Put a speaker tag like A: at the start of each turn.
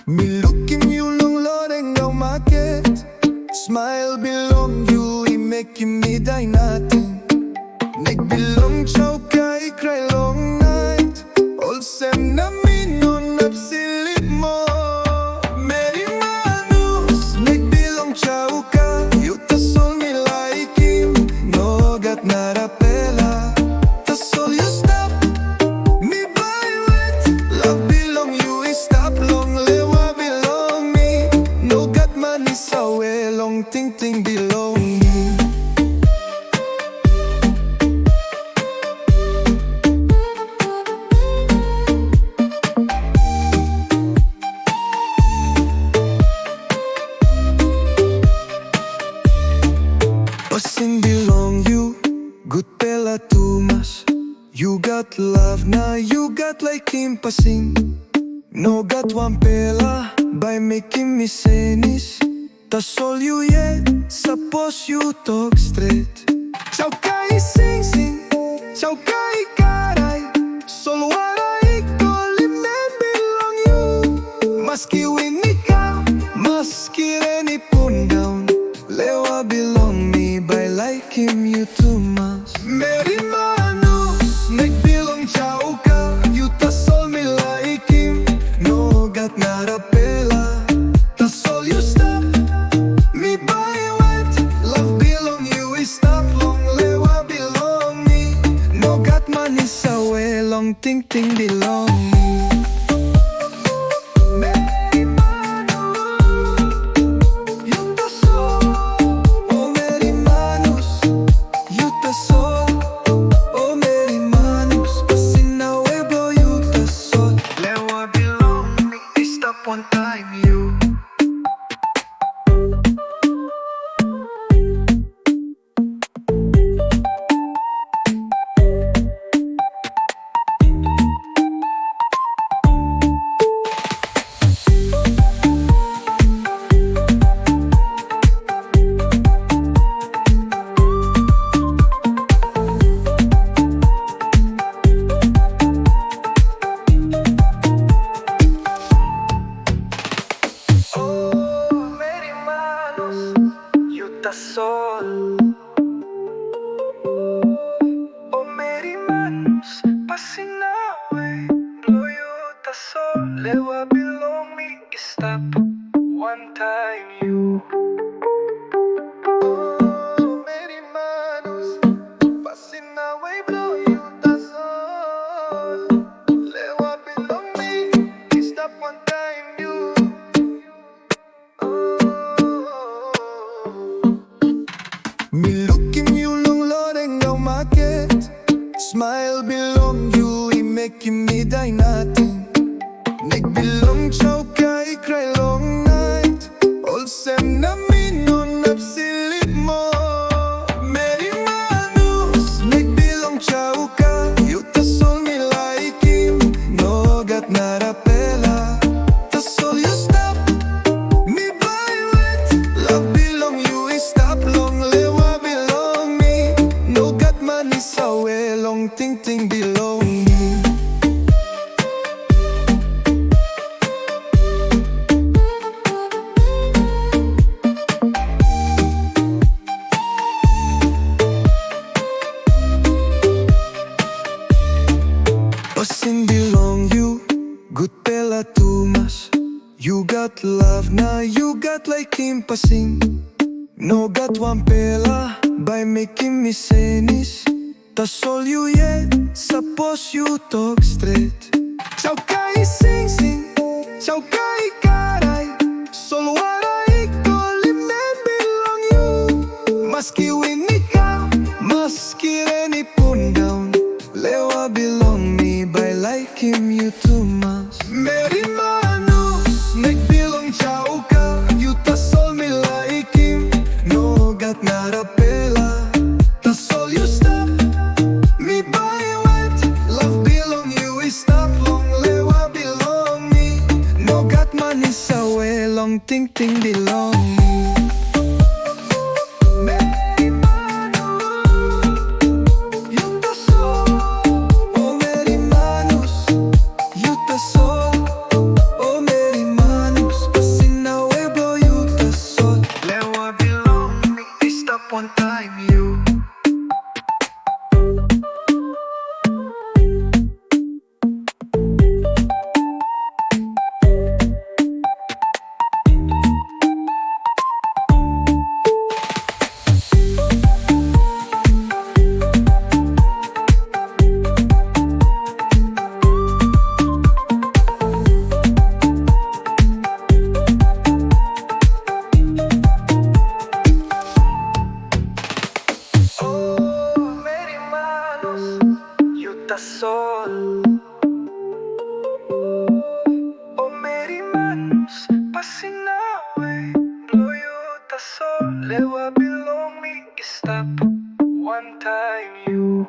A: Me looking you long loreng daw market. Smile belong you, I making me die natin. Nagbilong chauka ikray long night. All sem na minon napsilip mo. Meri Manus, nagbilong chauka. You tasol me like him, no got narapela. Tasol you stop, me by wet. Love belong you, I stop long lewa belong me. No got money sawe, long ting ting belong me. Pasin belong you, good pela tumas. You got love na, you got like Kim Pasin. No got one pela, by making me senis. Tas all you yet, suppose you talk straight. Chauka sing sing, chauka karay. Solo waray kolim na belong you. Maski win ikaw, maski reni pun down. Lewa belong me, by like him you too much. Meri Manus, nagbilong chauka. You tasol me like him, no got narapela. Tasol you stop, me by wet. Love belong you, I stop long lewa belong me. No got money sawe, long ting ting belong me. One time you. Sol. Oh Meri Manus, passing away. Blow you the soul. Lewa belong me. Stop one time you. Oh Meri Manus, passing away. Blow you the soul. Lewa belong me. Stop one time you. Me looking you long loreng daw market. Smile belong you, I making me die natin. Nagbilong chauka ikray long night. All sem na minon napsilip mo. Meri Manus, nagbilong chauka. You tasol me like him, no got narapela. Tasol you stop, me by wet. Love belong you, I stop long lewa belong me. No got money sawe, long ting ting belong me. Pasin belong you, good pela tumas. You got love na, you got like Kim Pasin. No got one pela, by making me senis. Tas all you yet, suppose you talk straight. Chauka sing sing, chauka karay. Solo waray kolim na belong you. Maski win ikaw, maski reni pun down. Lewa belong me, by like him you too much. Meri Manus, nagbilong chauka. You tasol me like him, no got narapela. Tasol you stop, me by wet. Love belong you, I stop long lewa belong me. No got money sawe, long ting ting belong me. Meri Manus, you tasol. Oh Meri Manus, you tasol. Oh Meri Manus. tasol. Oh Meri Manus, pasinawe, loyo tasol. Lewa bilong mi, stop one time you.